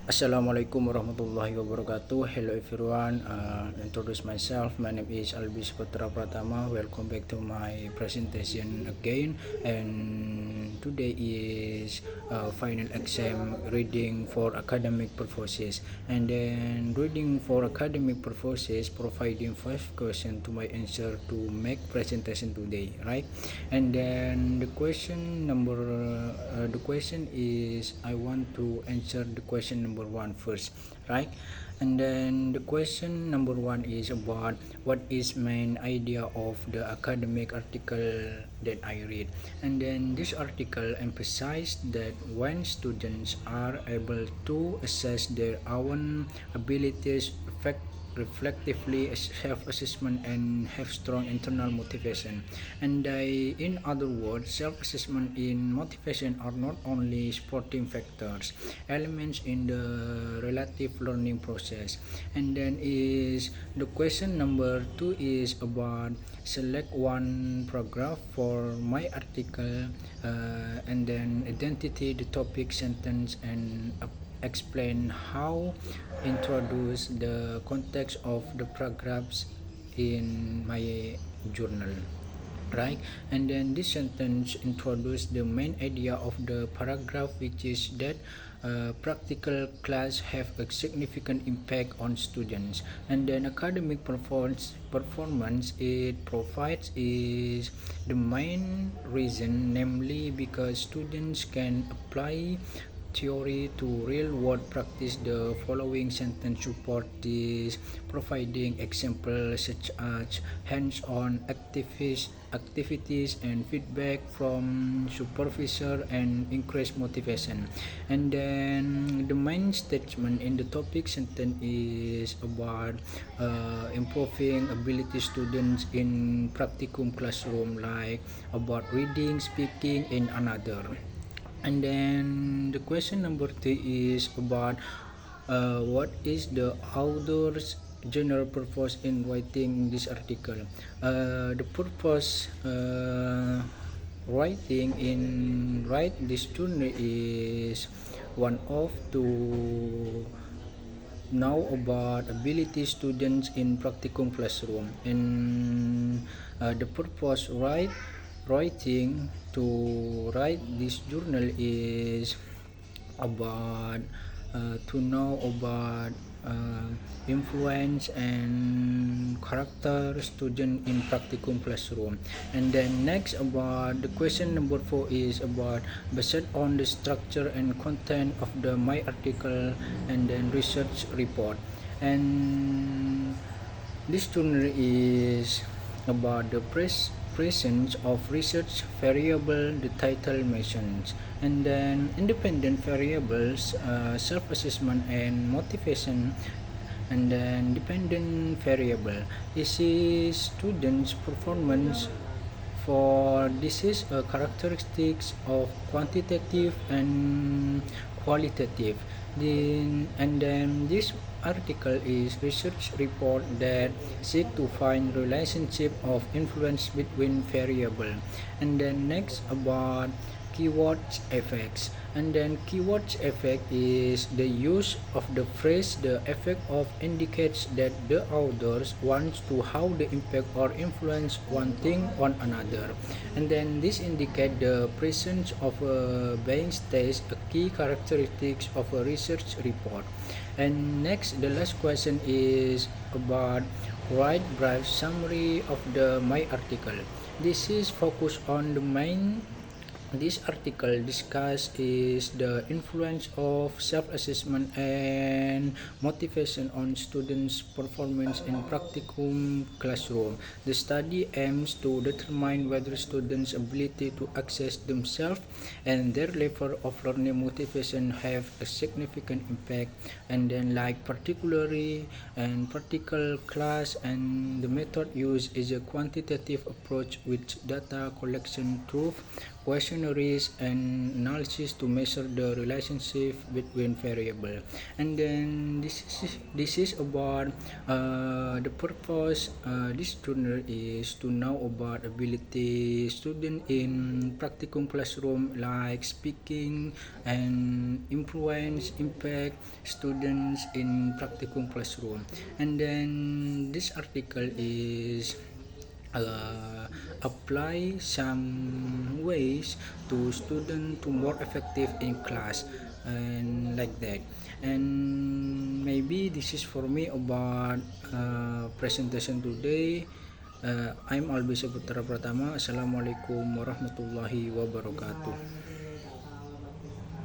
Assalamualaikum warahmatullahi wabarakatuh. Hello everyone. Introduce myself. My name is Albis Putra Pratama. Welcome back to my presentation again. And today is final exam reading for academic purposes. And then reading for academic purposes, providing 5 questions to my answer to make presentation today, right? And then the question is I want to answer the question number 1 first, right? And then the question number 1 is about what is main idea of the academic article that I read. And then this article emphasized that when students are able to assess their own abilities reflectively, self-assessment, and have strong internal motivation. And in other words, self-assessment in motivation are not only supporting factors, elements in the relative learning process. And then is the question number 2 is about select one paragraph for my article, and then identity the topic, sentence, and explain how introduce the context of the paragraphs in my journal, right? And then this sentence introduce the main idea of the paragraph, which is that practical class have a significant impact on students. And then academic performance it provides is the main reason, namely because students can apply theory to real-world practice. The following sentence support this, providing examples such as hands-on activities and feedback from supervisor and increase motivation. And then the main statement in the topic sentence is about improving ability students in practicum classroom, like about reading, speaking, and another. And then the question number 3 is about what is the author's general purpose in writing this article. The purpose writing in write this journal is one of to know about ability students in practicum classroom. And the purpose writing to write this journal is about to know about influence and character student in practicum classroom. And then next about the question number 4 is about based on the structure and content of the my article and then research report. And this journal is about the presence of research variable the title mentions. And then independent variables, self-assessment and motivation. And then dependent variable is students students' performance. For this is a characteristics of quantitative and qualitative. And then this article is research report that seek to find relationship of influence between variable. And then next about keywords effects. And then keywords effect is the use of the phrase the effect of indicates that the authors wants to how the impact or influence one thing on another. And then this indicate the presence of a being stage, a key characteristics of a research report. And next the last question is about write brief summary of the my article. This is focused on the main. This article discuss is the influence of self-assessment and motivation on students' performance in practicum classroom. The study aims to determine whether students' ability to access themselves and their level of learning motivation have a significant impact. And then like particularly and practical class, and the method used is a quantitative approach with data collection through questionnaires and analysis to measure the relationship between variable. And then this is about the purpose. This journal is to know about ability student in practicum classroom, like speaking and influence impact students in practicum classroom. And then this article is apply some ways to student to more effective in class and like that. And maybe this is for me about presentation today. I'm Albi Saputra Pratama. Assalamualaikum warahmatullahi wabarakatuh.